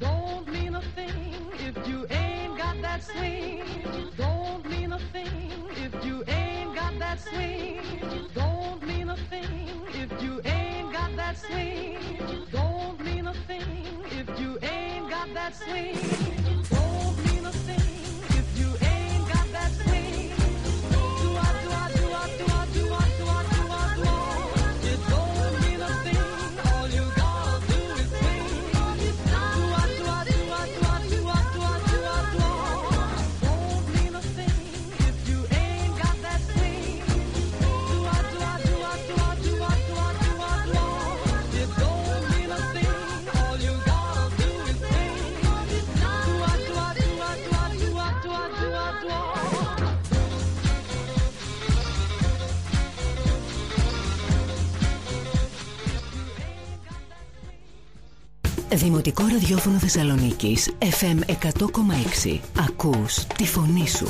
Don't mean a thing if you ain't got that swing. Don't mean a thing if you ain't got that swing. Don't mean a thing if you ain't got that swing. Don't mean a thing if you ain't got that swing. Don't mean a thing if you ain't got that swing. Do I do I do I do I do I do I do I do I. It don't mean a thing. All you gotta do is swing. Do I do I do I do I do I do I do I do I. Don't mean a thing if you ain't got that swing. Do I do I do I do I do I do I do I do I. It don't mean a thing. All you gotta do is swing. Do I do I do I do I do I do I do I do I. Δημοτικό ραδιόφωνο Θεσσαλονίκης FM 100,6. Ακούς τη φωνή σου.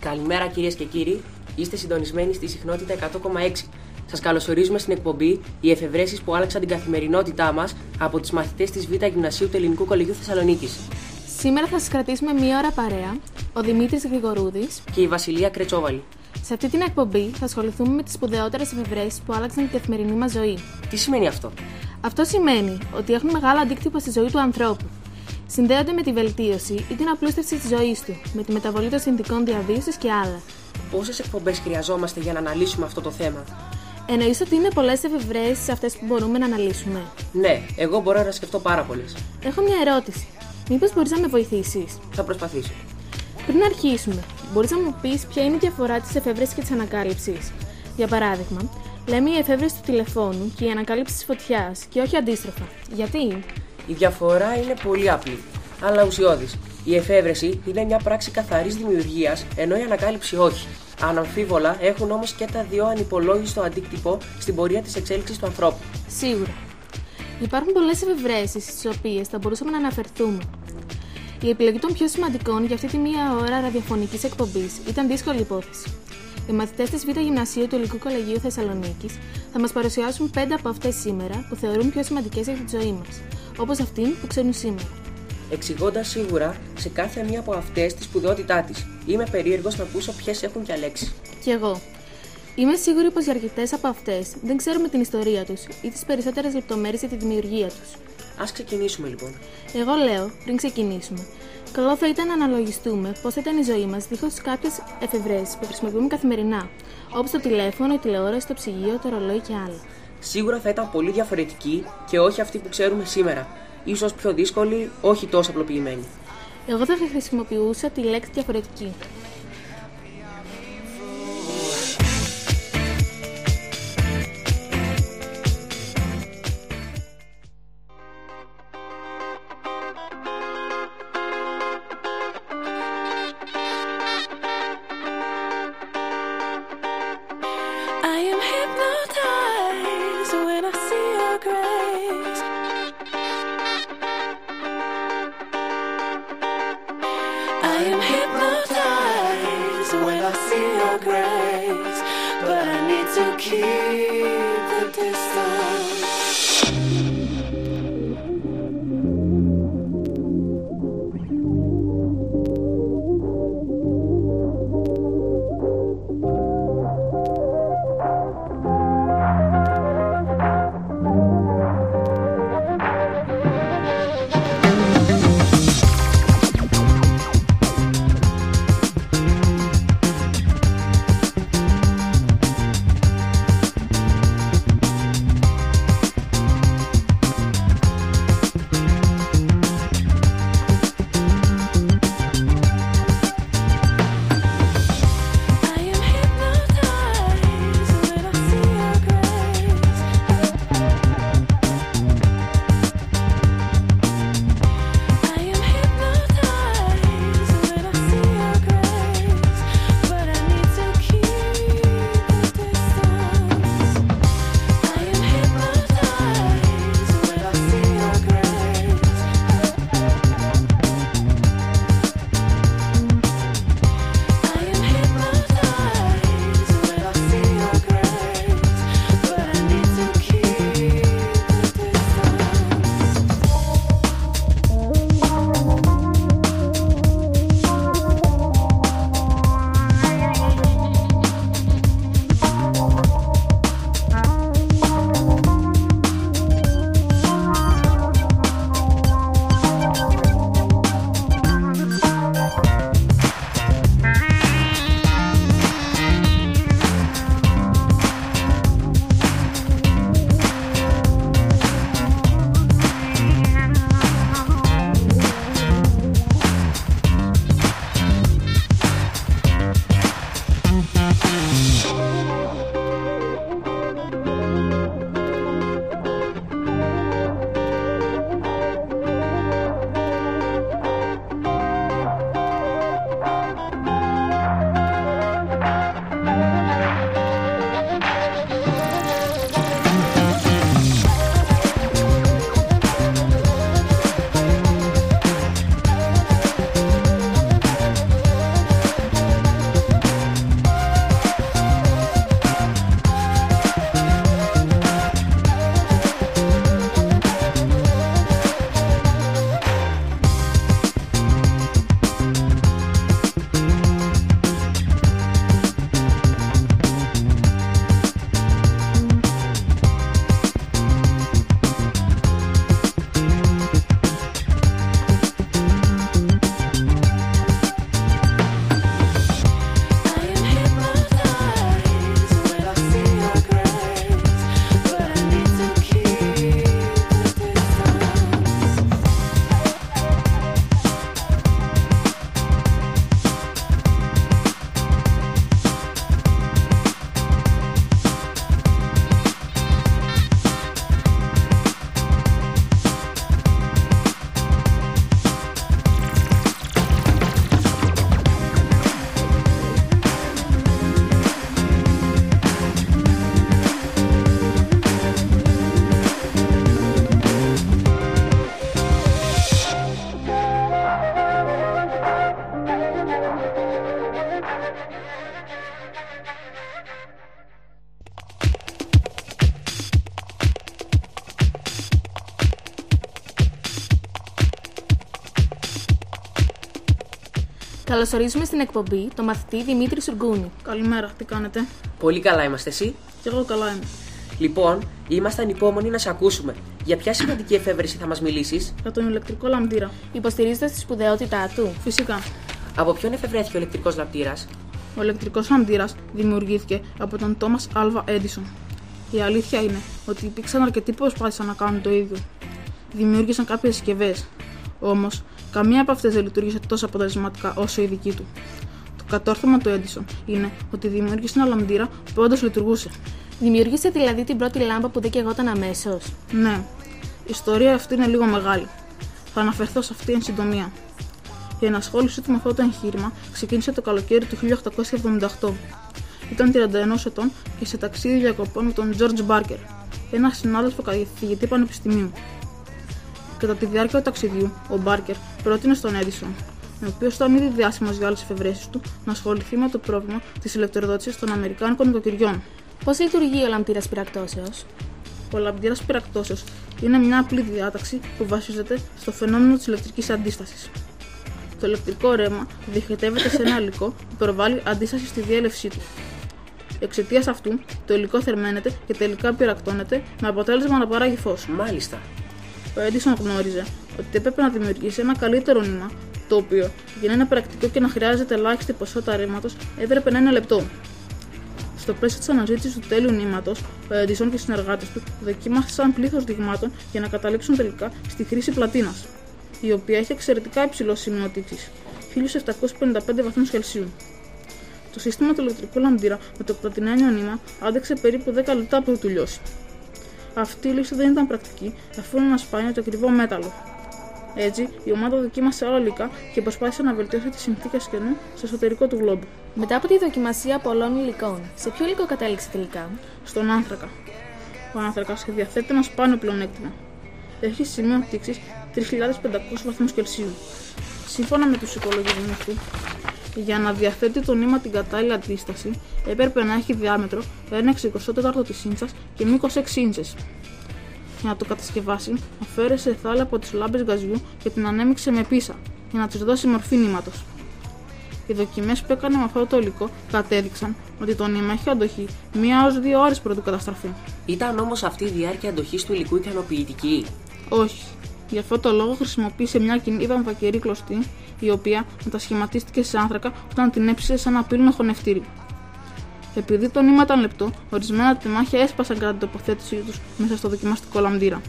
Καλημέρα κυρίες και κύριοι, είστε συντονισμένοι στη συχνότητα 100,6. Σας καλωσορίζουμε στην εκπομπή «Οι εφευρέσεις που άλλαξαν την καθημερινότητά μας» από τις μαθητές της Β' Γυμνασίου του Ελληνικού Κολεγίου Θεσσαλονίκης. Σήμερα θα σας κρατήσουμε μία ώρα παρέα, ο Δημήτρης Γρηγορούδης και η Βασιλεία Κρετσόβαλη. Σε αυτή την εκπομπή θα ασχοληθούμε με τις σπουδαιότερες εφευρέσεις που άλλαξαν την καθημερινή μας ζωή. Τι σημαίνει αυτό? Αυτό σημαίνει ότι έχουν μεγάλο αντίκτυπο στη ζωή του ανθρώπου. Συνδέονται με τη βελτίωση ή την απλούστευση της ζωής του, με τη μεταβολή των συνθηκών διαβίωσης και άλλα. Πόσες εκπομπές χρειαζόμαστε για να αναλύσουμε αυτό το θέμα? Εννοείς ότι είναι πολλές εφευρέσεις αυτές που μπορούμε να αναλύσουμε? Ναι, εγώ μπορώ να σκεφτώ πάρα πολλές. Έχω μια ερώτηση. Μήπως μπορείς να με βοηθήσεις? Θα προσπαθήσω. Πριν αρχίσουμε, μπορείς να μου πεις ποια είναι η διαφορά της εφεύρεσης και της ανακάλυψης? Για παράδειγμα, λέμε η εφεύρεση του τηλεφώνου και η ανακάλυψη της φωτιάς και όχι αντίστροφα. Γιατί? Η διαφορά είναι πολύ απλή, αλλά ουσιώδης. Η εφεύρεση είναι μια πράξη καθαρής δημιουργίας, ενώ η ανακάλυψη όχι. Αναμφίβολα έχουν όμως και τα δύο ανυπολόγιστο αντίκτυπο στην πορεία της εξέλιξης του ανθρώπου. Σίγουρα. Υπάρχουν πολλές εφευρέσεις στις οποίες θα μπορούσαμε να αναφερθούμε. Η επιλογή των πιο σημαντικών για αυτή τη μία ώρα ραδιοφωνικής εκπομπής ήταν δύσκολη υπόθεση. Οι μαθητές της Β' Γυμνασίου του Ελληνικού Κολεγίου Θεσσαλονίκης θα μας παρουσιάσουν 5 από αυτές σήμερα που θεωρούν πιο σημαντικές για τη ζωή μας, όπως αυτήν που ξέρουν σήμερα. Εξηγώντας σίγουρα σε κάθε μία από αυτές τη σπουδαιότητά της. Είμαι περίεργος να ακούσω ποιες έχουν διαλέξει. Κι εγώ. Είμαι σίγουρη πως για αρκετές από αυτές δεν ξέρουμε την ιστορία τους ή τις περισσότερες λεπτομέρειες για τη δημιουργία τους. Ας ξεκινήσουμε λοιπόν. Εγώ λέω, πριν ξεκινήσουμε, καλό θα ήταν να αναλογιστούμε πώς θα ήταν η ζωή μας δίχως κάποιες εφευρέσεις που χρησιμοποιούμε καθημερινά, όπως το τηλέφωνο, η τηλεόραση, το ψυγείο, το ρολόι και άλλα. Σίγουρα θα ήταν πολύ διαφορετική και όχι αυτή που ξέρουμε σήμερα. Ίσως πιο δύσκολη, όχι τόσο απλοποιημένη. Εγώ θα χρησιμοποιούσα τη λέξη διαφορετική. Καλωσορίζουμε στην εκπομπή τον μαθητή Δημήτρη Σουργκούνη. Καλημέρα, τι κάνετε? Πολύ καλά είμαστε, εσύ? Κι εγώ καλά είμαι. Λοιπόν, ήμασταν ανυπόμονοι να σε ακούσουμε. Για ποια σημαντική εφεύρεση θα μας μιλήσεις? Για τον ηλεκτρικό λαμπτήρα. Υποστηρίζοντας τη σπουδαιότητά του? Φυσικά. Από ποιον εφευρέθηκε ο ηλεκτρικός λαμπτήρας? Ο ηλεκτρικός λαμπτήρας δημιουργήθηκε από τον Τόμας Άλβα Έντισον. Η αλήθεια είναι ότι υπήρξαν αρκετοί που προσπάθησαν να κάνουν το ίδιο. Δημιούργησαν κάποιες συσκευές. Όμως, καμία από αυτές δεν λειτουργήσε τόσο αποτελεσματικά όσο η δική του. Το κατόρθωμα του Έντισον είναι ότι δημιούργησε ένα λαμπτήρα που όντως λειτουργούσε. Δημιούργησε δηλαδή την πρώτη λάμπα που δεν καιγόταν αμέσως. Ναι, η ιστορία αυτή είναι λίγο μεγάλη. Θα αναφερθώ σε αυτή εν συντομία. Η ενασχόλησή του με αυτό το εγχείρημα ξεκίνησε το καλοκαίρι του 1878. Ήταν 31 ετών και σε ταξίδι διακοπών με τον George Barker, ένα συνάδελφο καθηγητή πανεπιστημίου. Κατά τη διάρκεια του ταξιδιού, ο Μπάρκερ πρότεινε στον Έντισον, ο οποίος ήταν ήδη διάσημος για άλλες εφευρέσεις του, να ασχοληθεί με το πρόβλημα της ηλεκτροδότησης των αμερικάνικων νοικοκυριών. Πώς λειτουργεί ο λαμπτήρας πυρακτώσεως? Ο λαμπτήρας πυρακτώσεως είναι μια απλή διάταξη που βασίζεται στο φαινόμενο της ηλεκτρικής αντίστασης. Το ηλεκτρικό ρεύμα διοχετεύεται σε ένα υλικό που προβάλλει αντίσταση στη διέλευσή του. Εξαιτίας αυτού, το υλικό θερμαίνεται και τελικά πυρακτώνεται με αποτέλεσμα να παράγει φως. Μάλιστα. Ο Έντισον γνώριζε ότι έπρεπε να δημιουργήσει ένα καλύτερο νήμα, το οποίο για να είναι πρακτικό και να χρειάζεται ελάχιστη ποσότητα ρεύματος έπρεπε να είναι λεπτό. Στο πλαίσιο της αναζήτησης του τέλειου νήματος, ο Έντισον και οι συνεργάτες του δοκίμασαν πλήθος δειγμάτων για να καταλήξουν τελικά στη χρήση πλατίνας, η οποία έχει εξαιρετικά υψηλό σημείο τύξης, 1755 βαθμούς Κελσίου. Το σύστημα του ηλεκτρικού λαμπτήρα με το πλατινένιο νήμα άντεξε περίπου 10 λεπτά πριν του λιώσει. Αυτή η λύση δεν ήταν πρακτική, αφού είναι ένα σπάνιο και ακριβό μέταλλο. Έτσι, η ομάδα δοκίμασε άλλα υλικά και προσπάθησε να βελτιώσει τις συνθήκες καινού στο εσωτερικό του γλόμπου. Μετά από τη δοκιμασία πολλών υλικών, σε ποιο υλικό κατέληξε τελικά? Στον άνθρακα. Ο άνθρακας διαθέτει ένα σπάνιο πλεονέκτημα. Έχει σημείο τύξης 3.500 βαθμούς Κελσίου. Σύμφωνα με τους υπολογισμούς του, για να διαθέτει το νήμα την κατάλληλη αντίσταση, έπρεπε να έχει διάμετρο 1/64 της ίντσας και μήκος 6 ίντσες. Για να το κατασκευάσει, αφαίρεσε θάλα από τις λάμπες γκαζιού και την ανέμειξε με πίσα, για να της δώσει μορφή νήματος. Οι δοκιμές που έκανε με αυτό το υλικό κατέδειξαν ότι το νήμα έχει αντοχή 1 έως 2 ώρες πρωτού καταστραφεί. Ήταν όμως αυτή η διάρκεια αντοχής του υλικού ικανοποιητική? Όχι. Γι' αυτό το λόγο χρησιμοποίησε μια κοινή βαμβακερή κλωστή, η οποία μετασχηματίστηκε σε άνθρακα όταν την έψησε σε ένα πύλινο χωνευτήρι. Επειδή το νήμα ήταν λεπτό, ορισμένα τεμάχια έσπασαν κατά την τοποθέτησή τους μέσα στο δοκιμαστικό λαμπτήρα.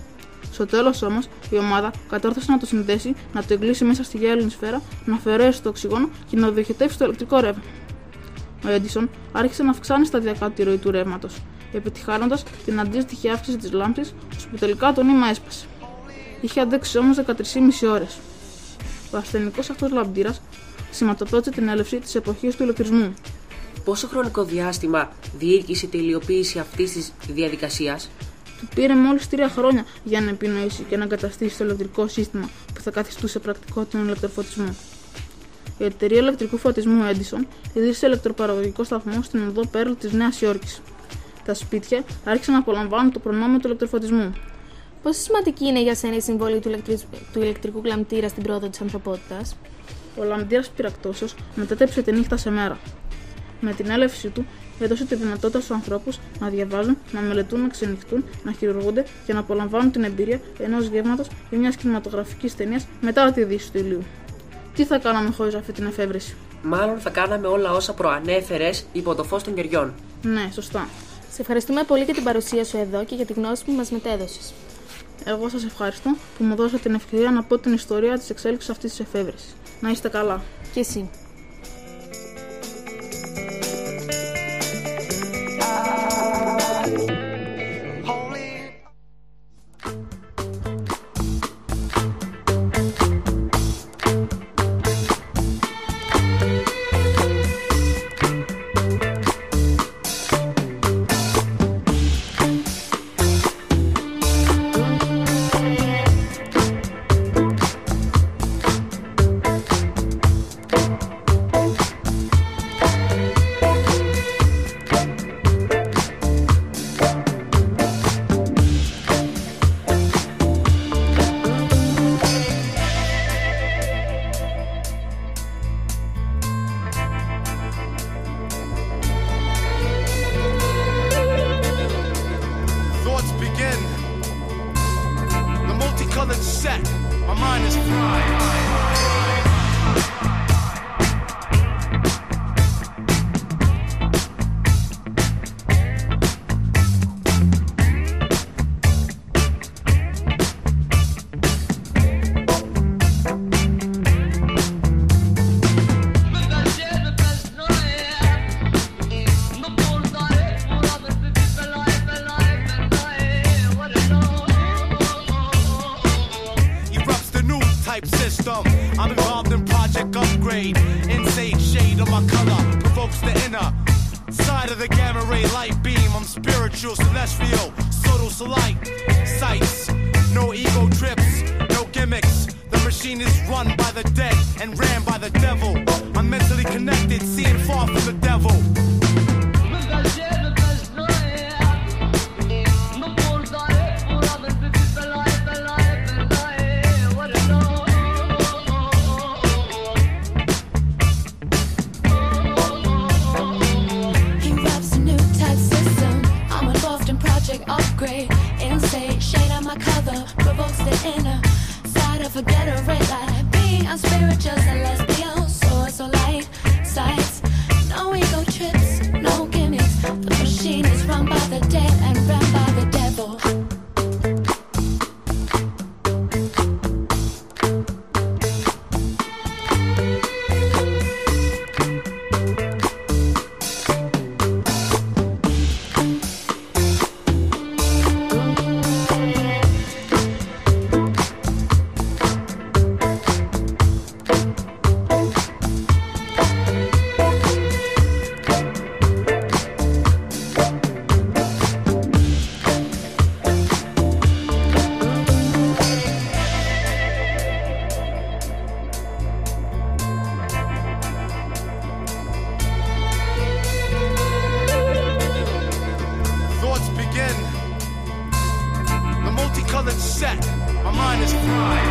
Στο τέλος όμως, η ομάδα κατόρθωσε να το συνδέσει, να το εγκλείσει μέσα στη γυάλινη σφαίρα, να αφαιρέσει το οξυγόνο και να διοχετεύσει το ηλεκτρικό ρεύμα. Ο Έντισον άρχισε να αυξάνει σταδιακά τη ροή του ρεύματος, επιτυχάνοντας την αντίστοιχη αύξηση της λάμπης, ώσπου τελικά το νήμα έσπασε. Είχε αντέξει όμως 13,5 ώρες. Ο ασθενικός αυτός λαμπτήρας σηματοδότησε την έλευση της εποχής του ηλεκτρισμού. Πόσο χρονικό διάστημα διήρκησε η τελειοποίηση αυτής της διαδικασίας? Του πήρε μόλις 3 χρόνια για να επινοήσει και να εγκαταστήσει το ηλεκτρικό σύστημα που θα καθιστούσε πρακτικό τον ηλεκτροφωτισμό. Η εταιρεία ηλεκτρικού φωτισμού Edison ίδρυσε ηλεκτροπαραγωγικό σταθμό στην οδό Πέρλ της Νέας Υόρκης. Τα σπίτια άρχισαν να απολαμβάνουν το προνόμιο του ηλεκτροφωτισμού. Πόσο σημαντική είναι για σένα η συμβολή του ηλεκτρικού λαμπτήρα στην πρόοδο της ανθρωπότητας? Ο λαμπτήρας πυρακτώσεως μετέτρεψε τη νύχτα σε μέρα. Με την έλευσή του, έδωσε τη δυνατότητα στους ανθρώπους να διαβάζουν, να μελετούν, να ξενυχτούν, να χειρουργούνται και να απολαμβάνουν την εμπειρία ενός γεύματος ή μιας κινηματογραφικής ταινίας μετά τη δύση του ηλίου. Τι θα κάναμε χωρίς αυτή την εφεύρεση? Μάλλον θα κάναμε όλα όσα προανέφερες υπό το φως των καιριών. Ναι, σωστά. Σε ευχαριστούμε πολύ για την παρουσία σου εδώ και για τη γνώση που μας μετέδωσες. Εγώ σας ευχαριστώ που μου δώσατε την ευκαιρία να πω την ιστορία της εξέλιξης αυτής της εφεύρεσης. Να είστε καλά. Και εσύ. set, my mind is fried. System. I'm involved in Project Upgrade. Insane shade of my color provokes the inner side of the gamma ray light beam. I'm spiritual, celestial, subtle, so light sights. No ego trips, no gimmicks. The machine is run by the dead and ran by the devil. I'm mentally connected, seeing far from the devil. Upgrade, insane shade on my cover provokes the inner side of a ghetto red light. Being unspiritual, celestial, source or light sights. No ego trips, no gimmicks. The machine is run by the dead and ran by the devil. Set. My mind is fried.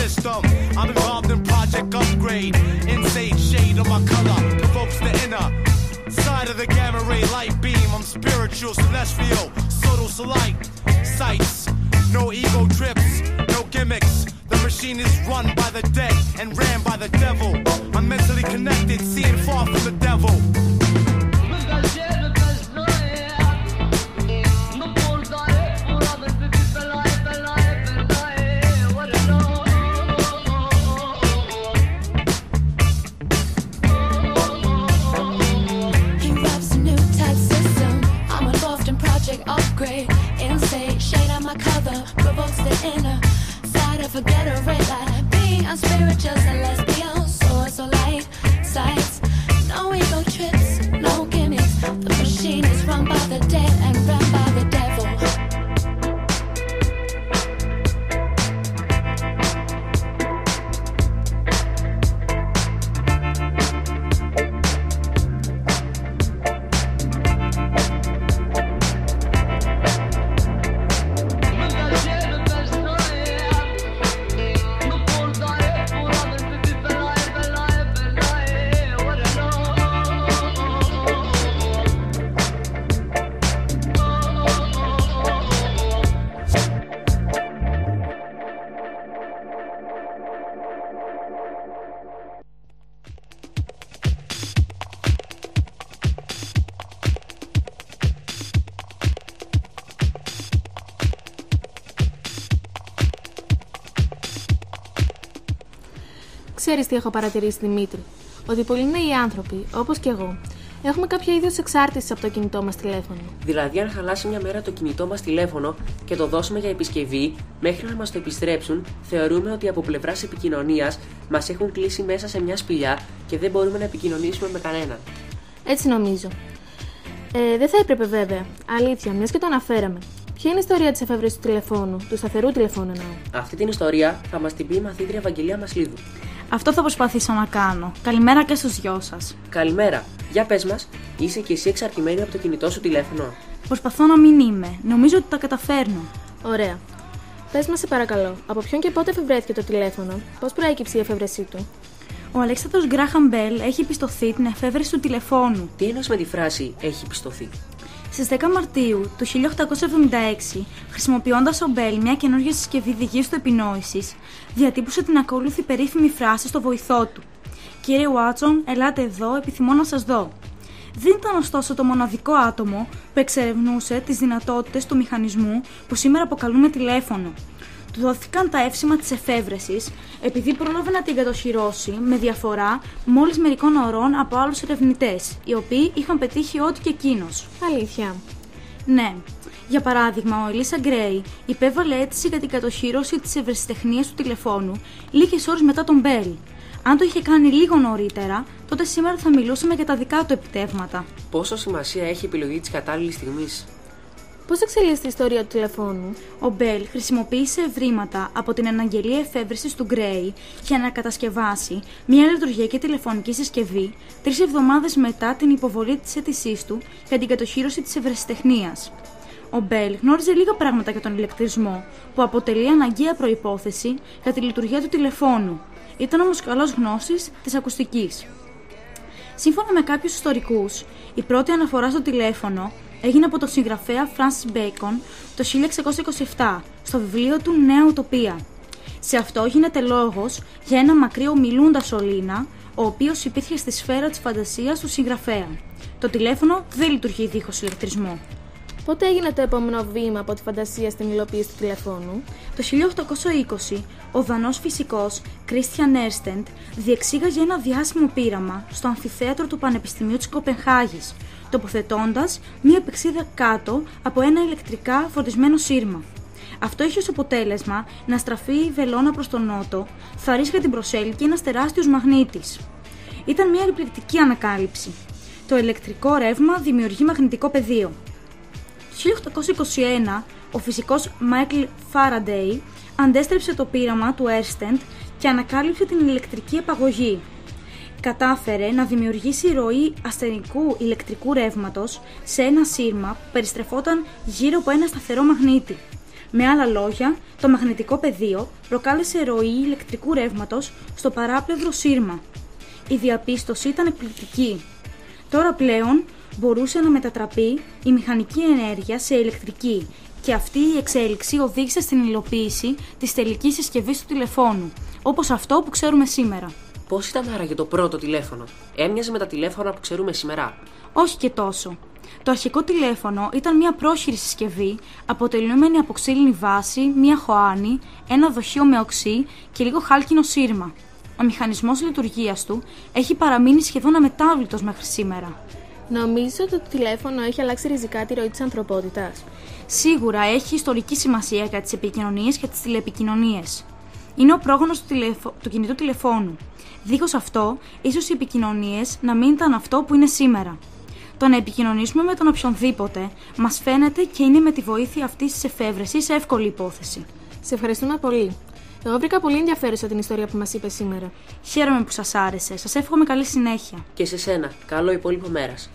System. I'm involved in Project Upgrade. Insane shade of my color provokes the inner side of the gamma ray light beam. I'm spiritual, celestial, subtle, so light sights. No ego trips, no gimmicks. The machine is run by the dead and ran by the devil. I'm mentally connected, seeing far from the devil. Upgrade, insane shade on my cover provokes the inner side of a ghetto red light. Being unspiritual, celestial, source or light sights. No ego trips, no gimmicks. The machine is run by the dead and run by the devil. Ξέρεις τι έχω παρατηρήσει, Δημήτρη? Ότι πολλοί νέοι άνθρωποι, όπως και εγώ, έχουμε κάποιο είδος εξάρτησης από το κινητό μας τηλέφωνο. Δηλαδή, αν χαλάσει μια μέρα το κινητό μας τηλέφωνο και το δώσουμε για επισκευή, μέχρι να μας το επιστρέψουν, θεωρούμε ότι από πλευράς επικοινωνίας μας έχουν κλείσει μέσα σε μια σπηλιά και δεν μπορούμε να επικοινωνήσουμε με κανέναν. Έτσι νομίζω. Δεν θα έπρεπε βέβαια. Αλήθεια, μιας και το αναφέραμε. Ποια είναι η ιστορία της εφεύρεσης του τηλεφώνου, του σταθερού τηλεφώνου εννοώ? Αυτή την ιστορία θα μας την πει η μαθήτρια Ευαγγελία Μασλίδου. Αυτό θα προσπαθήσω να κάνω. Καλημέρα και στους δυο σας. Καλημέρα. Για πες μας, είσαι και εσύ εξαρτημένη από το κινητό σου τηλέφωνο? Προσπαθώ να μην είμαι. Νομίζω ότι τα καταφέρνω. Ωραία. Πες μας, σε παρακαλώ, από ποιον και πότε εφευρέθηκε το τηλέφωνο, πώς προέκυψε η εφεύρεσή του? Ο Αλέξανδρος Γκράχαμ Μπέλ έχει πιστωθεί την εφεύρεση του τηλεφώνου. Τι εννοείς με τη φράση «έχει πιστωθεί»? Στις 10 Μαρτίου του 1876, χρησιμοποιώντας ο Μπέλ μια καινούργια συσκευή δικής του επινόησης, διατύπωσε την ακόλουθη περίφημη φράση στο βοηθό του: «Κύριε Βάτσον, ελάτε εδώ, επιθυμώ να σας δω». Δεν ήταν ωστόσο το μοναδικό άτομο που εξερευνούσε τις δυνατότητες του μηχανισμού που σήμερα αποκαλούμε τηλέφωνο. Του δόθηκαν τα εύσημα της εφεύρεσης επειδή πρόλαβε να την κατοχυρώσει με διαφορά μόλις μερικών ωρών από άλλους ερευνητές, οι οποίοι είχαν πετύχει ό,τι και εκείνος. Αλήθεια? Ναι. Για παράδειγμα, ο Ελίσσα Γκρέι υπέβαλε αίτηση για την κατοχύρωση της ευρεσιτεχνίας του τηλεφώνου λίγες ώρες μετά τον Μπέλ. Αν το είχε κάνει λίγο νωρίτερα, τότε σήμερα θα μιλούσαμε για τα δικά του επιτεύγματα. Πόσο σημασία έχει η επιλογή της κατάλληλης στιγμής? Πώς εξελίσσεται η ιστορία του τηλεφώνου? Ο Μπέλ χρησιμοποίησε ευρήματα από την αναγγελία εφεύρεσης του Γκρέι για να κατασκευάσει μια λειτουργιακή τηλεφωνική συσκευή 3 εβδομάδες μετά την υποβολή της αίτησής του για την κατοχύρωση της ευρεσιτεχνίας. Ο Μπέλ γνώριζε λίγα πράγματα για τον ηλεκτρισμό, που αποτελεί αναγκαία προϋπόθεση για τη λειτουργία του τηλεφώνου. Ήταν όμως καλός γνώσης της ακουστικής. Σύμφωνα με κάποιους ιστορικούς, η πρώτη αναφορά στο τηλέφωνο έγινε από τον συγγραφέα Francis Bacon το 1627 στο βιβλίο του Νέα Ουτοπία. Σε αυτό γίνεται λόγος για ένα μακρύ ομιλούντα σωλήνα, ο οποίος υπήρχε στη σφαίρα της φαντασίας του συγγραφέα. Το τηλέφωνο δεν λειτουργεί δίχως ηλεκτρισμό. Πότε έγινε το επόμενο βήμα από τη φαντασία στην υλοποίηση του τηλεφώνου? Το 1820, ο Δανός φυσικός Κρίστιαν Έρστεντ διεξήγαγε ένα διάσημο πείραμα στο αμφιθέατρο του Πανεπιστημίου της Κοπενχάγης, τοποθετώντας μία πηξίδα κάτω από ένα ηλεκτρικά φορτισμένο σύρμα. Αυτό είχε ως αποτέλεσμα να στραφεί η βελόνα προς τον νότο, θαρρύσια την προσέλκυε ένας τεράστιος μαγνήτης. Ήταν μια εκπληκτική ανακάλυψη. Το ηλεκτρικό ρεύμα δημιουργεί μαγνητικό πεδίο. Το 1821, ο φυσικός Μάικλ Φάραντεϊ αντέστρεψε το πείραμα του Έρστεντ και ανακάλυψε την ηλεκτρική απαγωγή. Κατάφερε να δημιουργήσει ροή ασθενικού ηλεκτρικού ρεύματος σε ένα σύρμα που περιστρεφόταν γύρω από ένα σταθερό μαγνήτη. Με άλλα λόγια, το μαγνητικό πεδίο προκάλεσε ροή ηλεκτρικού ρεύματος στο παράπλευρο σύρμα. Η διαπίστωση ήταν εκπληκτική. Τώρα πλέον μπορούσε να μετατραπεί η μηχανική ενέργεια σε ηλεκτρική και αυτή η εξέλιξη οδήγησε στην υλοποίηση της τελικής συσκευής του τηλεφώνου, όπως αυτό που ξέρουμε σήμερα. Πώς ήταν άραγε το πρώτο τηλέφωνο? Έμοιαζε με τα τηλέφωνα που ξέρουμε σήμερα? Όχι και τόσο. Το αρχικό τηλέφωνο ήταν μια πρόχειρη συσκευή αποτελούμενη από ξύλινη βάση, μια χωάνη, ένα δοχείο με οξύ και λίγο χάλκινο σύρμα. Ο μηχανισμός λειτουργίας του έχει παραμείνει σχεδόν αμετάβλητος μέχρι σήμερα. Νομίζω ότι το τηλέφωνο έχει αλλάξει ριζικά τη ροή της ανθρωπότητας. Σίγουρα έχει ιστορική σημασία για τις επικοινωνίες και τις τηλεπικοινωνίες. Είναι ο πρόγονος του κινητού τηλεφώνου. Δίχως αυτό, ίσως οι επικοινωνίες να μην ήταν αυτό που είναι σήμερα. Το να επικοινωνήσουμε με τον οποιονδήποτε μας φαίνεται και είναι με τη βοήθεια αυτής της εφεύρεσης εύκολη υπόθεση. Σε ευχαριστούμε πολύ. Εγώ βρήκα πολύ ενδιαφέρουσα την ιστορία που μας είπες σήμερα. Χαίρομαι που σας άρεσε. Σας εύχομαι καλή συνέχεια. Και σε σένα. Καλό υπόλοιπο μέρας.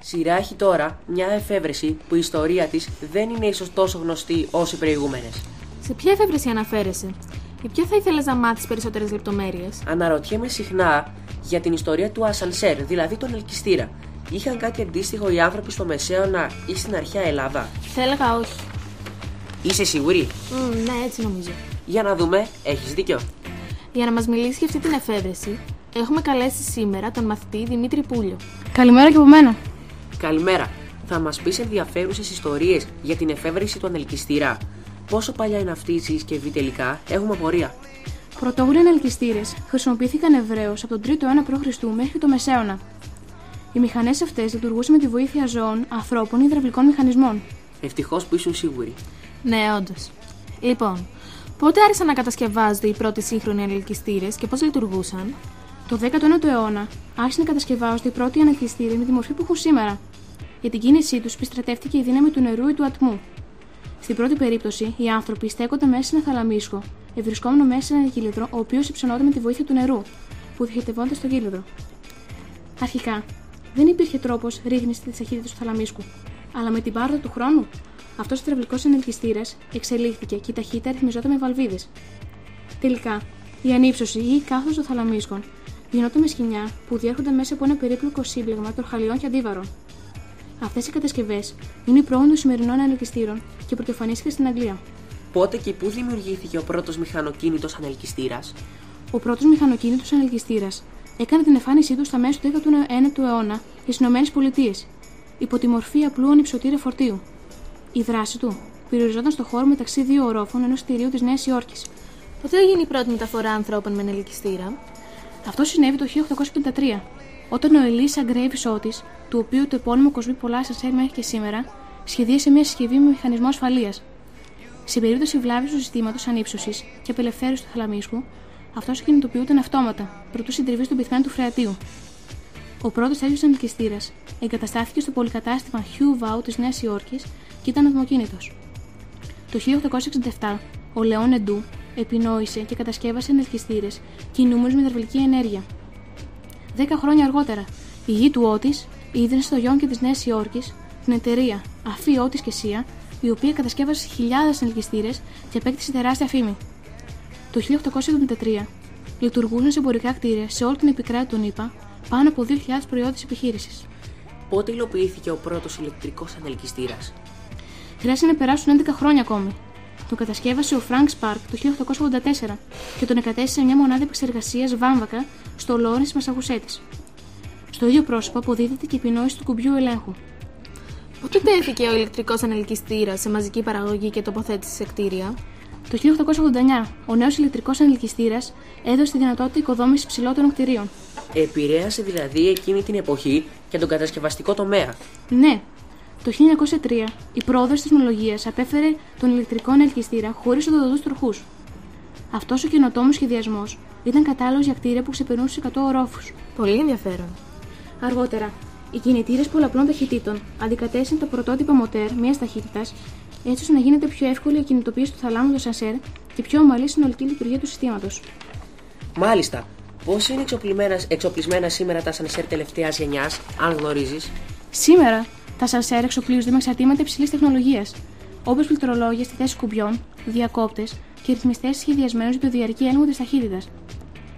Σειρά έχει τώρα μια εφεύρεση που η ιστορία της δεν είναι ίσως τόσο γνωστή όσο οι προηγούμενες. Σε ποια εφεύρεση αναφέρεσαι? Για ποια θα ήθελες να μάθεις περισσότερες λεπτομέρειες? Αναρωτιέμαι συχνά για την ιστορία του ασανσέρ, δηλαδή τον ελκυστήρα. Είχαν κάτι αντίστοιχο οι άνθρωποι στο Μεσαίωνα ή στην αρχαία Ελλάδα? Θα έλεγα όχι. Είσαι σίγουρη? Ναι, έτσι νομίζω. Για να δούμε, έχεις δίκιο. Για να μας μιλήσει για αυτή την εφεύρεση, έχουμε καλέσει σήμερα τον μαθητή Δημήτρη Πούλιο. Καλημέρα και από μένα. Καλημέρα. Θα μας πεις ενδιαφέρουσες ιστορίες για την εφεύρεση του ανελκυστήρα? Πόσο παλιά είναι αυτή η συσκευή τελικά? Έχουμε απορία. Πρωτόγονοι ανελκυστήρες χρησιμοποιήθηκαν ευρέως από τον 3ο αιώνα π.Χ. μέχρι το Μεσαίωνα. Οι μηχανές αυτές λειτουργούσαν με τη βοήθεια ζώων, ανθρώπων ή υδραυλικών μηχανισμών. Ευτυχώς που ήσουν σίγουροι. Ναι, όντως. Λοιπόν, πότε άρχισαν να κατασκευάζονται οι πρώτοι σύγχρονοι ανελκυστήρες και πώς λειτουργούσαν? Το 19ο αιώνα άρχισαν να κατασκευάζονται οι πρώτοι ανελκυστήρες με τη μορφή που έχουν σήμερα. Για την κίνησή τους επιστρατεύτηκε η δύναμη του νερού ή του ατμού. Στην πρώτη περίπτωση, οι άνθρωποι στέκονταν μέσα σε ένα θαλαμίσκο, ευρισκόμενο μέσα σε ένα κύλινδρο, ο οποίος υψωνόταν με τη βοήθεια του νερού, που διοχετευόταν στο κύλινδρο. Αρχικά, δεν υπήρχε τρόπος ρύθμισης της ταχύτητας του θαλαμίσκου, αλλά με την πάροδο του χρόνου, αυτός ο υδραυλικός ανελκυστήρας εξελίχθηκε και η ταχύτητα ρυθμιζόταν με βαλβίδες. Τελικά, η ανύψωση ή η κάθοδος των θαλαμίσκων γινόταν με σκοινιά που διέρχονταν μέσα από ένα περίπλοκο σύμπλεγμα τροχαλιών και αντίβαρων. Αυτές οι κατασκευές είναι οι πρόγονοι των σημερινών ανελκυστήρων και πρωτοεμφανίστηκαν στην Αγγλία. Πότε και πού δημιουργήθηκε ο πρώτος μηχανοκίνητος ανελκυστήρας? Ο πρώτος μηχανοκίνητος ανελκυστήρας έκανε την εμφάνισή του στα μέσα του 19ου αιώνα στις ΗΠΑ, υπό τη μορφή απλού ανυψωτήρα φορτίου. Η δράση του περιοριζόταν στο χώρο μεταξύ δύο ορόφων ενός κτηρίου της Νέας Υόρκης. Πότε έγινε η πρώτη μεταφορά ανθρώπων με ανελκυστήρα? Αυτό συνέβη το 1853, όταν ο Ελίσσα Γκρέιβις Ότις, του οποίου το επώνυμο κοσμεί πολλά ασανσέρ μέχρι και σήμερα, σχεδίασε μια συσκευή με μηχανισμό ασφαλείας. Σε περίπτωση βλάβης του συστήματος ανύψωσης και απελευθέρωσης του θαλαμίσκου, αυτός κινητοποιούταν αυτόματα, προτού συντριβεί στον πυθμένο του φρεατίου. Ο πρώτος τέτοιος ανελκυστήρας εγκαταστάθηκε στο πολυκατάστημα Hugh Vow της Νέας Υόρκης και ήταν ατμοκίνητος. Το 1867, ο Λεόν Εντού επινόησε και κατασκεύασε ανελκυστήρες κινούμενους με υδραυλική ενέργεια. 10 χρόνια αργότερα, η γη του Ότις ίδρυσε στο Γιόνκι της Νέας Υόρκης την εταιρεία Αφή Ότις και Σία, η οποία κατασκεύασε χιλιάδες ανελκυστήρες και απέκτησε τεράστια φήμη. Το 1873 λειτουργούσαν σε εμπορικά κτίρια σε όλη την επικράτεια των ΗΠΑ πάνω από 2.000 προϊόντα της επιχείρησης. Πότε υλοποιήθηκε ο πρώτος ηλεκτρικός ανελκυστήρας? Χρειάστηκε να περάσουν 11 χρόνια ακόμη. Το κατασκεύασε ο Φρανκ Σπάρκ το 1884 και τον εγκατέστησε σε μια μονάδα επεξεργασίας βάμβακα στο Λόρενς, Μασαχουσέτης. Στο ίδιο πρόσωπο αποδίδεται και η επινόηση του κουμπιού ελέγχου. Πότε τέθηκε ο ηλεκτρικός ανελκυστήρας σε μαζική παραγωγή και τοποθέτηση σε κτίρια? Το 1889, ο νέος ηλεκτρικός ανελκυστήρας έδωσε τη δυνατότητα οικοδόμησης ψηλότερων κτιρίων. Επηρέασε δηλαδή εκείνη την εποχή και τον κατασκευαστικό τομέα. Ναι. Το 1903, η πρόοδος της τεχνολογίας απέφερε τον ηλεκτρικό ανελκυστήρα χωρίς οδοντούς τροχούς. Αυτός ο καινοτόμος σχεδιασμός ήταν κατάλληλος για κτίρια που ξεπερνούν στους 100 ορόφους. Πολύ ενδιαφέρον. Αργότερα, οι κινητήρες πολλαπλών ταχυτήτων αντικατέστησαν τα πρωτότυπα μοτέρ μιας ταχύτητας, έτσι ώστε να γίνεται πιο εύκολη η κινητοποίηση του θαλάμου του ασανσέρ και πιο ομαλή συνολική λειτουργία του συστήματος. Μάλιστα. Πώς είναι εξοπλισμένα σήμερα τα ασανσέρ τελευταίας γενιάς, αν γνωρίζεις? Σήμερα, τα ασανσέρ εξοπλίζονται με εξαρτήματα υψηλής τεχνολογίας, όπως φιλτρολόγια στη θέση κουμπιών, διακόπτες και ρυθμιστές σχεδιασμένους για το διαρκή έλεγχο της ταχύτητας.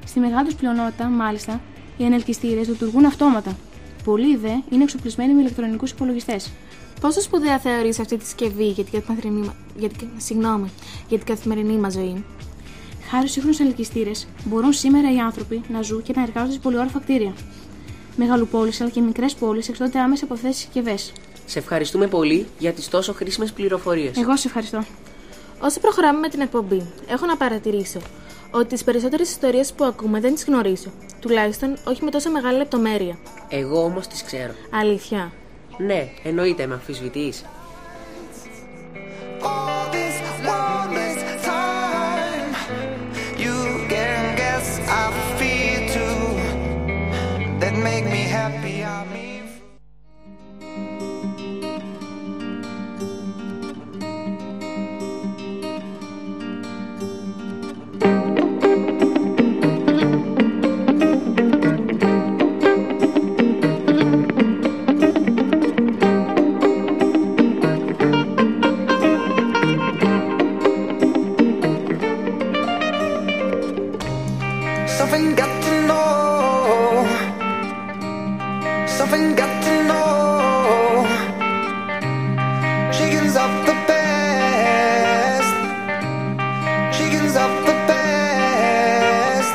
Στη μεγάλη τους πλειονότητα, μάλιστα, οι ανελκυστήρες λειτουργούν αυτόματα. Πολλοί δε είναι εξοπλισμένοι με ηλεκτρονικούς υπολογιστές. Πόσο σπουδαία θεωρείς αυτή τη συσκευή για την καθημερινή μας ζωή? Χάρη στους σύγχρονους ανελκυστήρες, μπορούν σήμερα οι άνθρωποι να ζουν και να εργάζονται σε πολυόροφα κτίρια. Μεγαλοπόλεις αλλά και μικρές πόλεις εξαρτώνται άμεσα από αυτές τις συσκευές. Σε ευχαριστούμε πολύ για τις τόσο χρήσιμες πληροφορίες. Εγώ σε ευχαριστώ. Όσο προχωράμε με την εκπομπή, έχω να παρατηρήσω ότι τις περισσότερες ιστορίες που ακούμε δεν τις γνωρίζω. Τουλάχιστον όχι με τόσο μεγάλη λεπτομέρεια. Εγώ όμως τις ξέρω. Αλήθεια? Ναι, εννοείται, με αμφισβητείς. Something got to know. Chickens of the best. Chickens of the best.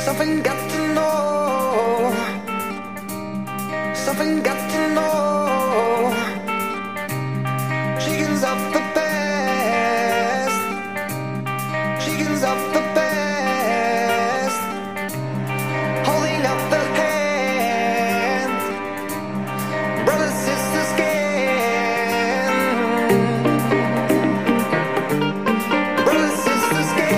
Something got to know. Something got to know. Chickens of the best. Chickens of the best. Holding up the hand. Brothers, sisters, can. Brothers, sisters, can.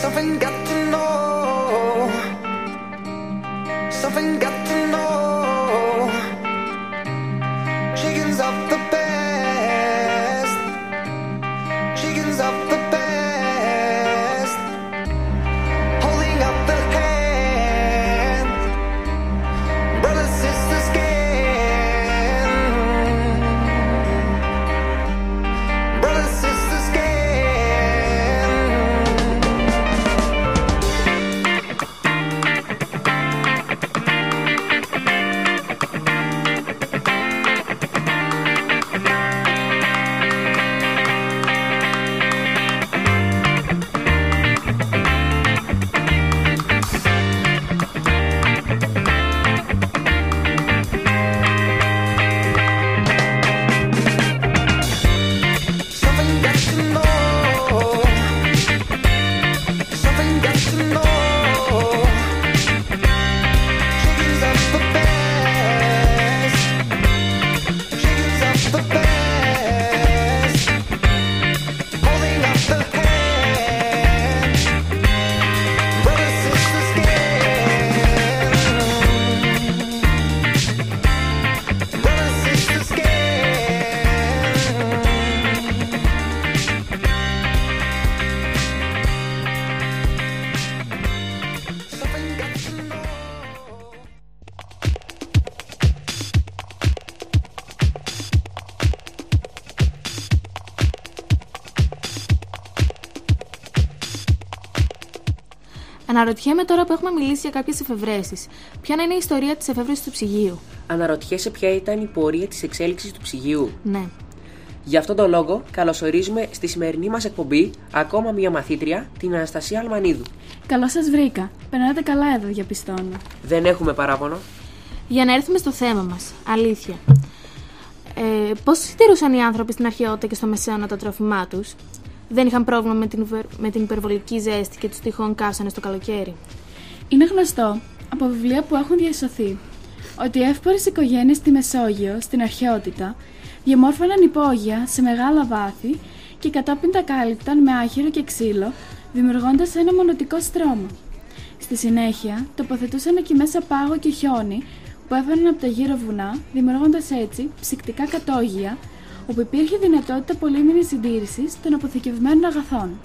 Something got to know. Something got to know. Chickens of the best. Chickens of the best. Holding up the hand. Brothers, sisters, can. Brothers, sisters, can. Something got to know. Something got to know. Chickens of the best. Chickens of the best. Holding up the hand. Brothers, sisters, can. Brothers, sisters, can. Something got to know. Αναρωτιέμαι τώρα που έχουμε μιλήσει για κάποιες εφευρέσεις. Ποια να είναι η ιστορία της εφεύρεσης του ψυγείου? Αναρωτιέσαι ποια ήταν η πορεία της εξέλιξης του ψυγείου? Ναι. Γι' αυτόν τον λόγο, καλωσορίζουμε στη σημερινή μας εκπομπή ακόμα μία μαθήτρια, την Αναστασία Αλμανίδου. Καλώς σας βρήκα. Περνάτε καλά εδώ, διαπιστώνω. Δεν έχουμε παράπονο. Για να έρθουμε στο θέμα μας. Αλήθεια. Πώς συντηρούσαν οι άνθρωποι στην αρχαιότητα και στο Μεσαίωνα τα τρόφιμά τους? Δεν είχαν πρόβλημα με την υπερβολική ζέστη και τους τυχόν καύσωνες το καλοκαίρι? Είναι γνωστό από βιβλία που έχουν διασωθεί ότι οι εύπορες οικογένειες στη Μεσόγειο, στην αρχαιότητα, διαμόρφωναν υπόγεια σε μεγάλα βάθη και κατόπιν τα κάλυπταν με άχυρο και ξύλο, δημιουργώντας ένα μονοτικό στρώμα. Στη συνέχεια, τοποθετούσαν εκεί μέσα πάγο και χιόνι που έφεραν από τα γύρω βουνά, δημιουργώντας έτσι ψυκτικά κατόγεια, όπου υπήρχε δυνατότητα πολύμηνης συντήρησης των αποθηκευμένων αγαθών.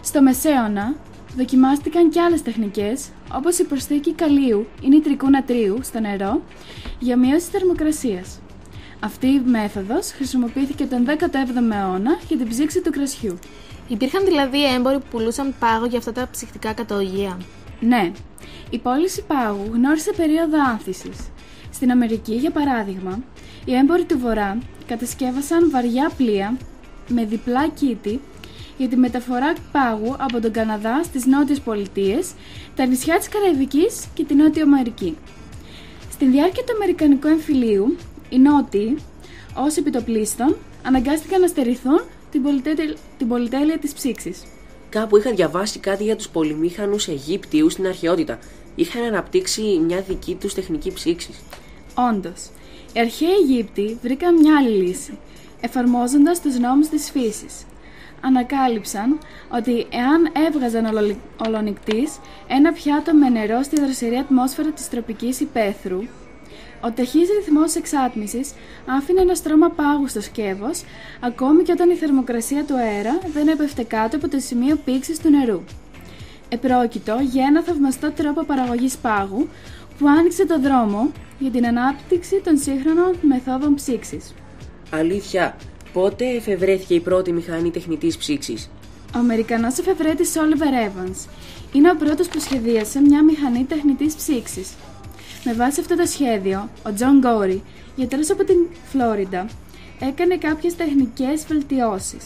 Στο Μεσαίωνα, δοκιμάστηκαν και άλλες τεχνικές, όπως η προσθήκη καλίου ή νητρικού νατρίου στο νερό για μείωση θερμοκρασίας. Αυτή η μέθοδος χρησιμοποιήθηκε τον 17ο αιώνα για την ψήξη του κρασιού. Υπήρχαν δηλαδή έμποροι που πουλούσαν πάγο για αυτά τα ψυκτικά κατόγεια? Ναι, η πώληση πάγου γνώρισε περίοδο άνθησης. Στην Αμερική, για παράδειγμα, οι έμποροι του Βορρά κατασκεύασαν βαριά πλοία με διπλά κήτη για τη μεταφορά πάγου από τον Καναδά στις Νότιες Πολιτείες, τα νησιά της Καραϊβικής και την Νότια Αμερική. Στη διάρκεια του Αμερικανικού εμφυλίου, οι Νότιοι, ως επιτοπλίστων, αναγκάστηκαν να στερηθούν την πολυτέλεια της ψήξης. Κάπου είχα διαβάσει κάτι για τους πολυμήχανους Αιγύπτιους στην αρχαιότητα. Είχαν αναπτύξει μια δική τους τεχνική ψήξης. Όντως, οι αρχαίοι Αιγύπτιοι βρήκαν μια άλλη λύση, εφαρμόζοντας τους νόμους της φύσης. Ανακάλυψαν ότι εάν έβγαζαν ολονυκτής ένα πιάτο με νερό στη δροσερή ατμόσφαιρα της τροπικής υπαίθρου, ο ταχύς ρυθμός εξάτμισης άφηνε ένα στρώμα πάγου στο σκεύος, ακόμη και όταν η θερμοκρασία του αέρα δεν έπεφτε κάτω από το σημείο πήξης του νερού. Επρόκειτο για ένα θαυμαστό τρόπο παραγωγής πάγου που άνοιξε το δρόμο για την ανάπτυξη των σύγχρονων μεθόδων ψήξης. Αλήθεια, πότε εφευρέθηκε η πρώτη μηχανή τεχνητής ψήξης? Ο Αμερικανός εφευρέτης Oliver Evans είναι ο πρώτος που σχεδίασε μια μηχανή τεχνητής ψήξης. Με βάση αυτό το σχέδιο, ο John Gorey, γιατρός από την Φλόριντα, έκανε κάποιες τεχνικές βελτιώσεις.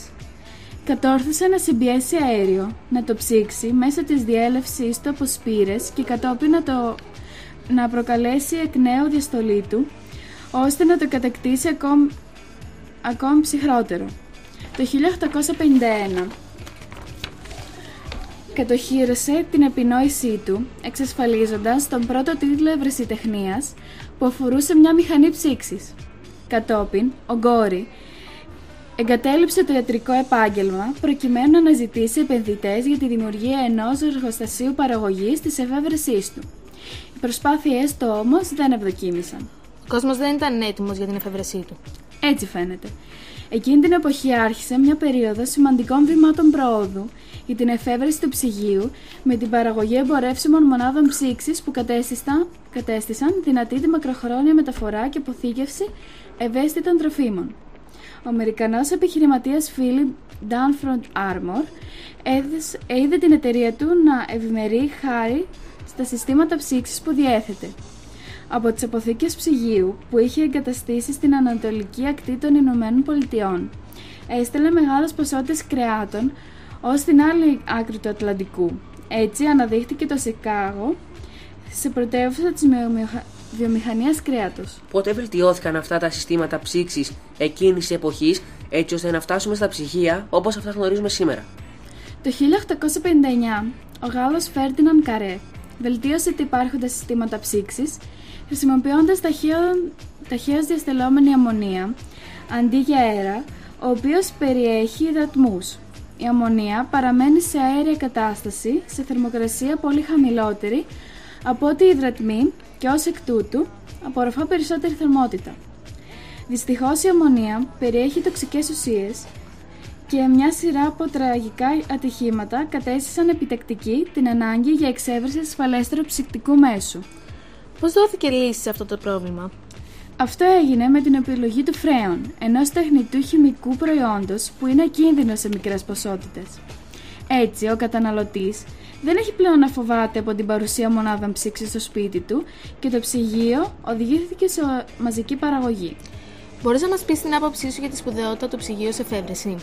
Κατόρθωσε να συμπιέσει αέριο, να το ψήξει μέσω της διέλευσής του από σπήρες και κατόπιν να προκαλέσει εκ νέου διαστολή του, ώστε να το κατακτήσει ακόμη ψυχρότερο. Το 1851 κατοχύρωσε την επινόησή του, εξασφαλίζοντας τον πρώτο τίτλο ευρεσιτεχνίας που αφορούσε μια μηχανή ψήξης. Κατόπιν, ο Γκόρι εγκατέλειψε το ιατρικό επάγγελμα προκειμένου να αναζητήσει επενδυτές για τη δημιουργία ενός εργοστασίου παραγωγής της εφεύρεσής του. Οι προσπάθειές του όμως δεν ευδοκίμησαν. Ο κόσμος δεν ήταν έτοιμος για την εφεύρεσή του. Έτσι φαίνεται. Εκείνη την εποχή άρχισε μια περίοδος σημαντικών βημάτων προόδου για την εφεύρεση του ψυγείου με την παραγωγή εμπορεύσιμων μονάδων ψήξης που κατέστησαν δυνατή τη μακροχρόνια μεταφορά και αποθήκευση ευαίσθητων τροφίμων. Ο Αμερικανός επιχειρηματίας Philip Dunford Armour είδε την εταιρεία του να ευημερεί χάρη στα συστήματα ψήξης που διέθετε. Από τις αποθήκες ψυγείου που είχε εγκαταστήσει στην ανατολική ακτή των Ηνωμένων Πολιτειών, έστελνε μεγάλες ποσότητες κρεάτων ως την άλλη άκρη του Ατλαντικού. Έτσι αναδείχθηκε το Σικάγο σε πρωτεύουσα της βιομηχανίας κρέατος. Πότε βελτιώθηκαν αυτά τα συστήματα ψήξης εκείνης της εποχής, έτσι ώστε να φτάσουμε στα ψυγεία όπως αυτά γνωρίζουμε σήμερα? Το 1859 ο Γάλλος Φέρντιναντ Καρέ βελτίωσε τα υπάρχοντα συστήματα ψήξης χρησιμοποιώντας ταχαίως διαστελόμενη αμμονία αντί για αέρα, ο οποίος περιέχει υδατμούς. Η αμμονία παραμένει σε αέρια κατάσταση σε θερμοκρασία πολύ χαμηλότερη από ό,τι οι υδατμοί και ως εκ τούτου απορροφά περισσότερη θερμότητα. Δυστυχώς η αμμονία περιέχει τοξικές ουσίες και μια σειρά από τραγικά ατυχήματα κατέστησαν επιτακτική την ανάγκη για εξέβρεση ασφαλέστερου ψυκτικού μέσου. Πώς δόθηκε λύση σε αυτό το πρόβλημα? Αυτό έγινε με την επιλογή του φρέον, ενός τεχνητού χημικού προϊόντος που είναι κίνδυνο σε μικρές ποσότητες. Έτσι, ο καταναλωτής δεν έχει πλέον να φοβάται από την παρουσία μονάδων ψήξης στο σπίτι του και το ψυγείο οδηγήθηκε σε μαζική παραγωγή. Μπορείς να μας πεις την άποψή σου για τη σπουδαιότητα του ψυγείου σε εφεύρεση?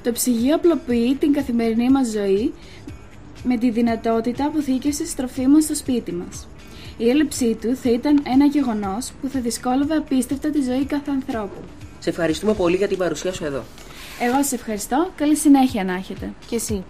Το ψυγείο απλοποιεί την καθημερινή μας ζωή με τη δυνατότητα αποθήκευσης τροφίμων στο σπίτι μας. Η έλλειψή του θα ήταν ένα γεγονός που θα δυσκόλευε απίστευτα τη ζωή κάθε ανθρώπου. Σε ευχαριστούμε πολύ για την παρουσία σου εδώ. Εγώ σας ευχαριστώ. Καλή συνέχεια να έχετε. Και εσύ.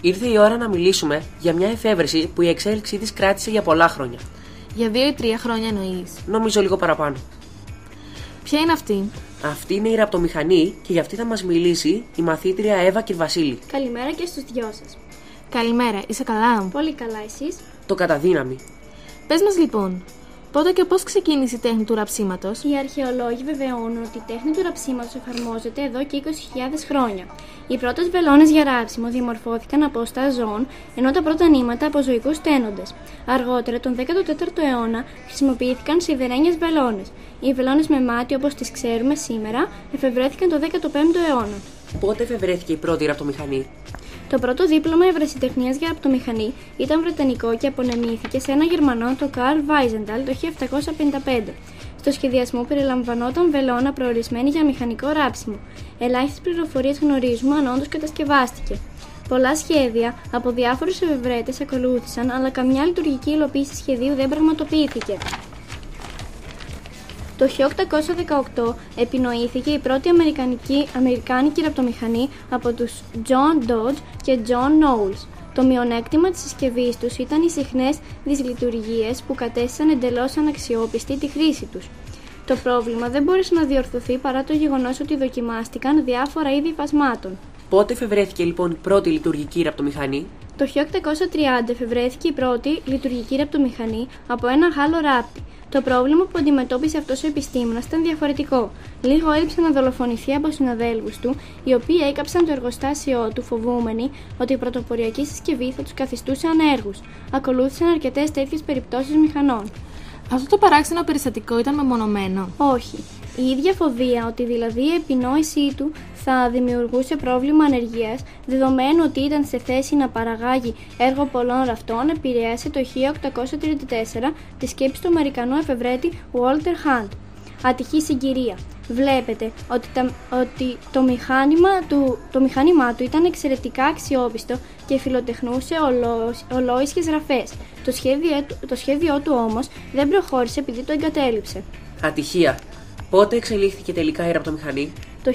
Ήρθε η ώρα να μιλήσουμε για μια εφεύρεση που η εξέλιξή της κράτησε για πολλά χρόνια. Για 2 ή 3 χρόνια εννοείς? Νομίζω λίγο παραπάνω. Ποια είναι αυτή? Αυτή είναι η ραπτομηχανή και για αυτή θα μας μιλήσει η μαθήτρια Εύα Κυρβασίλη. Καλημέρα και στους δυο σας. Καλημέρα, είσαι καλά? Πολύ καλά, εσείς? Το καταδύναμη. Πες μας λοιπόν, πότε και πώς ξεκίνησε η τέχνη του ραψίματος? Οι αρχαιολόγοι βεβαιώνουν ότι η τέχνη του ραψίματος εφαρμόζεται εδώ και 20.000 χρόνια. Οι πρώτες βελόνες για ράψιμο διαμορφώθηκαν από οστά ζώων, ενώ τα πρώτα νήματα από ζωικούς τένοντες. Αργότερα, τον 14ο αιώνα, χρησιμοποιήθηκαν σιδερένιες βελόνες. Οι βελόνες με μάτι, όπως τις ξέρουμε σήμερα, εφευρέθηκαν το 15ο αιώνα. Πότε εφευρέθηκε η πρώτη ραπτομηχανή? Το πρώτο δίπλωμα ευρεσιτεχνίας για ραπτομηχανή ήταν βρετανικό και απονεμήθηκε σε ένα Γερμανό, τον Καρλ Βάιζενταλ, το 1755. Στο σχεδιασμό περιλαμβανόταν βελόνα προορισμένη για μηχανικό ράψιμο. Ελάχιστες πληροφορίες γνωρίζουμε αν όντως κατασκευάστηκε. Πολλά σχέδια από διάφορους εφευρέτες ακολούθησαν, αλλά καμιά λειτουργική υλοποίηση σχεδίου δεν πραγματοποιήθηκε. Το 1818 επινοήθηκε η πρώτη αμερικάνικη ραπτομηχανή από τους John Dodge και John Knowles. Το μειονέκτημα της συσκευής τους ήταν οι συχνές δυσλειτουργίες που κατέστησαν εντελώς αναξιόπιστη τη χρήση τους. Το πρόβλημα δεν μπόρεσε να διορθωθεί παρά το γεγονός ότι δοκιμάστηκαν διάφορα είδη υφασμάτων. Πότε εφευρέθηκε λοιπόν η πρώτη λειτουργική ραπτομηχανή? Το 1830 εφευρέθηκε η πρώτη λειτουργική ραπτομηχανή από ένα Γάλλο ράπτη. Το πρόβλημα που αντιμετώπισε αυτός ο επιστήμονας ήταν διαφορετικό. Λίγο έλειψε να δολοφονηθεί από συναδέλφους του, οι οποίοι έκαψαν το εργοστάσιό του φοβούμενοι ότι η πρωτοποριακή συσκευή θα τους καθιστούσε ανέργους. Ακολούθησαν αρκετές τέτοιες περιπτώσεις μηχανών. Αυτό το παράξενο περιστατικό ήταν μεμονωμένο? Όχι. Η ίδια φοβία ότι δηλαδή η επινόησή του θα δημιουργούσε πρόβλημα ανεργίας, δεδομένου ότι ήταν σε θέση να παραγάγει έργο πολλών ραφτών, επηρέασε το 1834 τη σκέψη του Αμερικανού εφευρέτη Walter Hunt. Ατυχή συγκυρία. Βλέπετε ότι το μηχάνημά του ήταν εξαιρετικά αξιόπιστο και φιλοτεχνούσε ολόισχες γραφές. Το σχέδιό του όμως δεν προχώρησε επειδή το εγκατέλειψε. Ατυχία. Πότε εξελίχθηκε τελικά η ραπτομηχανή? Το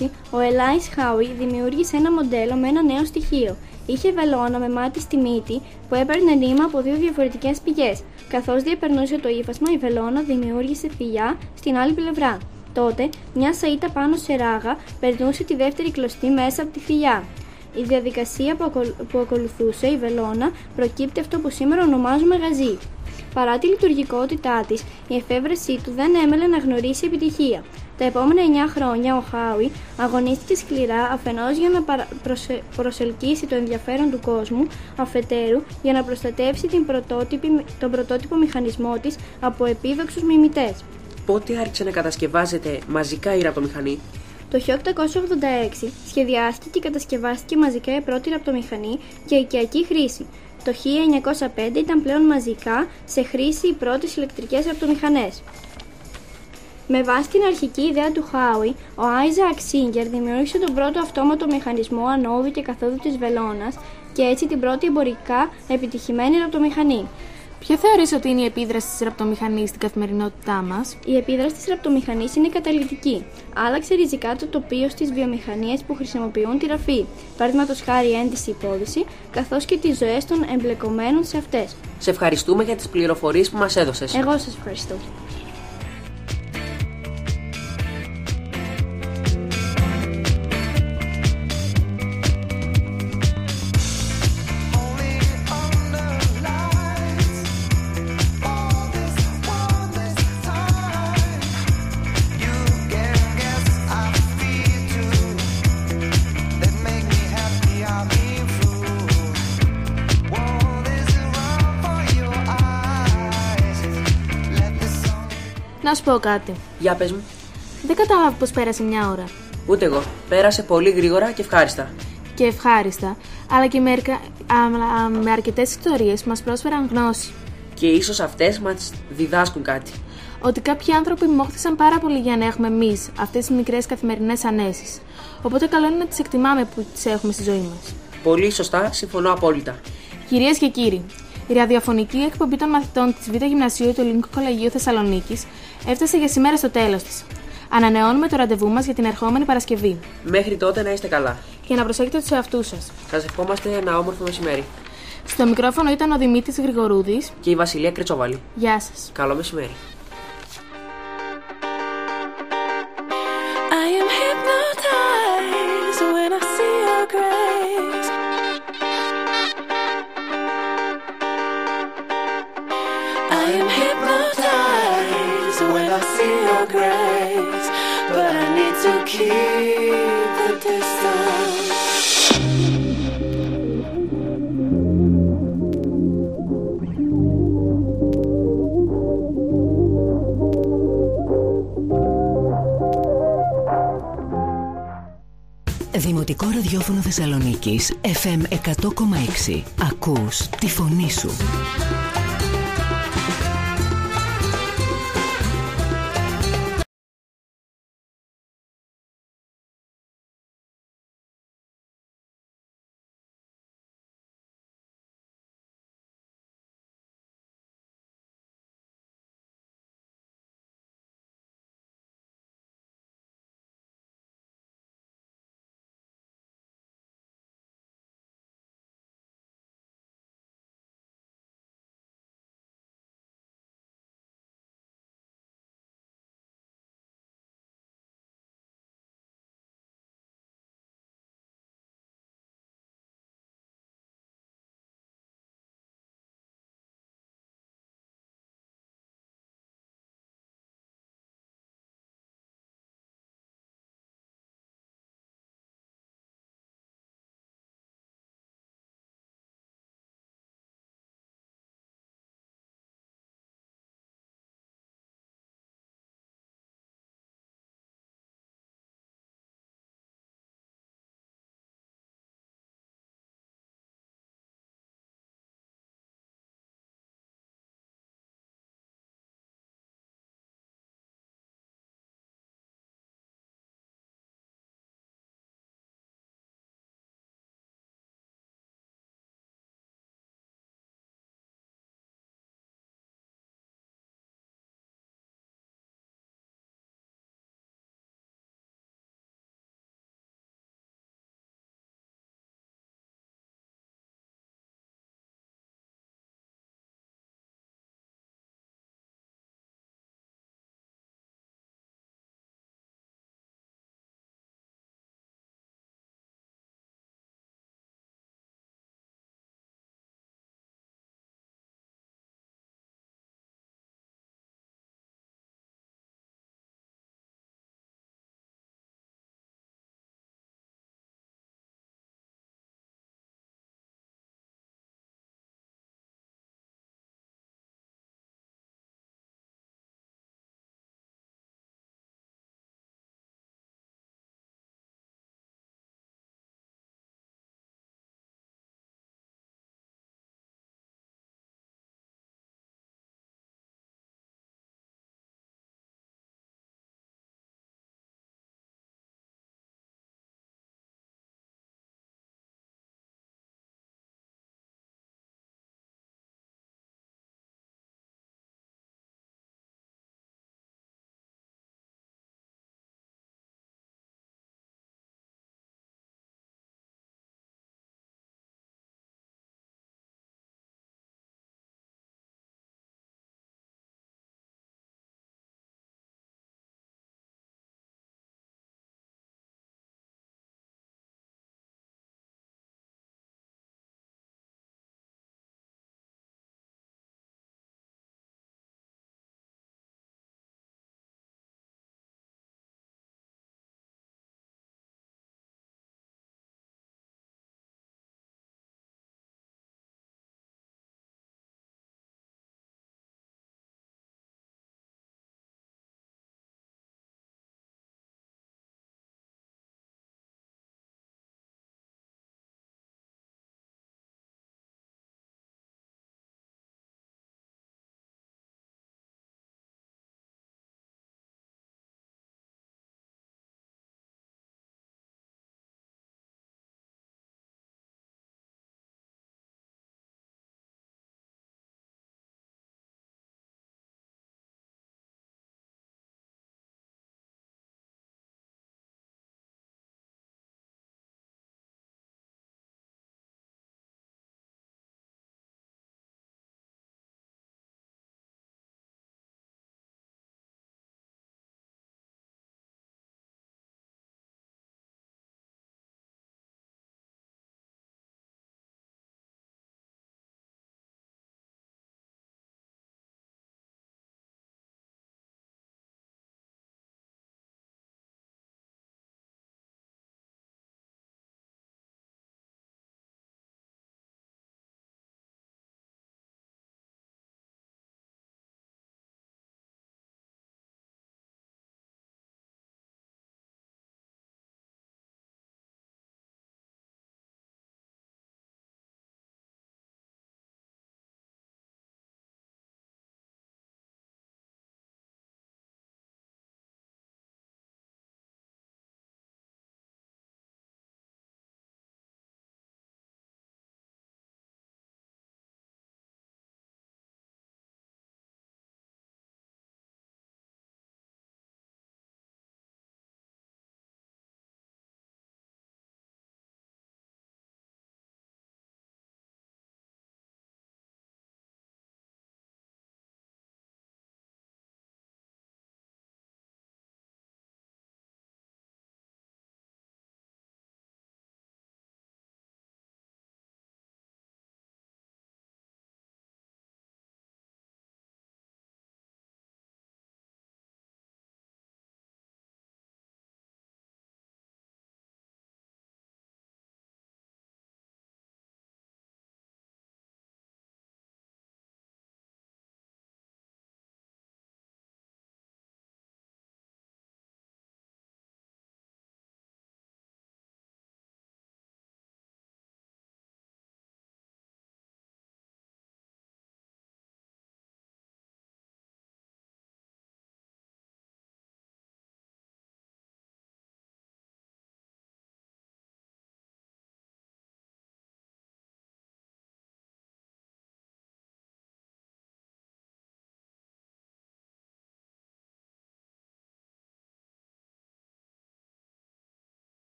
1846 ο Ελάις Χάουι δημιούργησε ένα μοντέλο με ένα νέο στοιχείο. Είχε βελόνα με μάτι στη μύτη που έπαιρνε νήμα από 2 διαφορετικές πηγές. Καθώς διαπερνούσε το ύφασμα, η βελόνα δημιούργησε θηλιά στην άλλη πλευρά. Τότε, μια σαΐτα πάνω σε ράγα περνούσε τη δεύτερη κλωστή μέσα από τη θηλιά. Η διαδικασία που ακολουθούσε η βελόνα προκύπτει αυτό που σήμερα ονομάζουμε γαζί. Παρά τη λειτουργικότητά της, η εφεύρεσή του δεν έμελε να γνωρίσει επιτυχία. Τα επόμενα 9 χρόνια ο Χάουι αγωνίστηκε σκληρά, αφενός για να προσελκύσει το ενδιαφέρον του κόσμου, αφετέρου για να προστατεύσει τον πρωτότυπο μηχανισμό της από επίδοξους μιμητές. Πότε άρχισε να κατασκευάζεται μαζικά η ραπτομηχανή? Το 1886 σχεδιάστηκε και κατασκευάστηκε μαζικά η πρώτη ραπτομηχανή για οικιακή χρήση. Το 1905 ήταν πλέον μαζικά σε χρήση οι πρώτες ηλεκτρικές ραπτομηχανές. Με βάση την αρχική ιδέα του Χάουι, ο Άιζακ Σίγκερ δημιούργησε τον πρώτο αυτόματο μηχανισμό ανόδου και καθόδου της βελόνας και έτσι την πρώτη εμπορικά επιτυχημένη ραπτομηχανή. Ποια θεωρείς ότι είναι η επίδραση της ραπτομηχανής στην καθημερινότητά μας? Η επίδραση της ραπτομηχανής είναι καταλυτική. Άλλαξε ριζικά το τοπίο στις βιομηχανίες που χρησιμοποιούν τη ραφή, παραδείγματος χάρη έντηση-υπόδηση, καθώς και τις ζωές των εμπλεκομένων σε αυτές. Σε ευχαριστούμε για τις πληροφορίες που μας έδωσες. Εγώ σας ευχαριστώ. Να σου πω κάτι. Για πες μου. Δεν κατάλαβα πώς πέρασε μια ώρα. Ούτε εγώ. Πέρασε πολύ γρήγορα και ευχάριστα. Και ευχάριστα, αλλά και με αρκετές ιστορίες που μας πρόσφεραν γνώση. Και ίσως αυτές μας διδάσκουν κάτι. Ότι κάποιοι άνθρωποι μόχθησαν πάρα πολύ για να έχουμε εμείς αυτές τις μικρές καθημερινές ανέσεις. Οπότε καλό είναι να τις εκτιμάμε που τις έχουμε στη ζωή μας. Πολύ σωστά, συμφωνώ απόλυτα. Κυρίες και κύριοι, η ραδιοφωνική εκπομπή των μαθητών της Β' Γυμνασίου του Ελληνικού Κολεγίου Θεσσαλονίκης έφτασε για σήμερα στο τέλος της. Ανανεώνουμε το ραντεβού μας για την ερχόμενη Παρασκευή. Μέχρι τότε να είστε καλά. Και να προσέχετε τους εαυτούς σας. Σας ευχόμαστε ένα όμορφο μεσημέρι. Στο μικρόφωνο ήταν ο Δημήτρης Γρηγορούδης και η Βασιλεία Κρετσοβάλη. Γεια σας. Καλό μεσημέρι. But I need to keep the distance. Δημοτικό ραδιόφωνο Θεσσαλονίκης FM 100,6. Ακούς τη φωνή σου.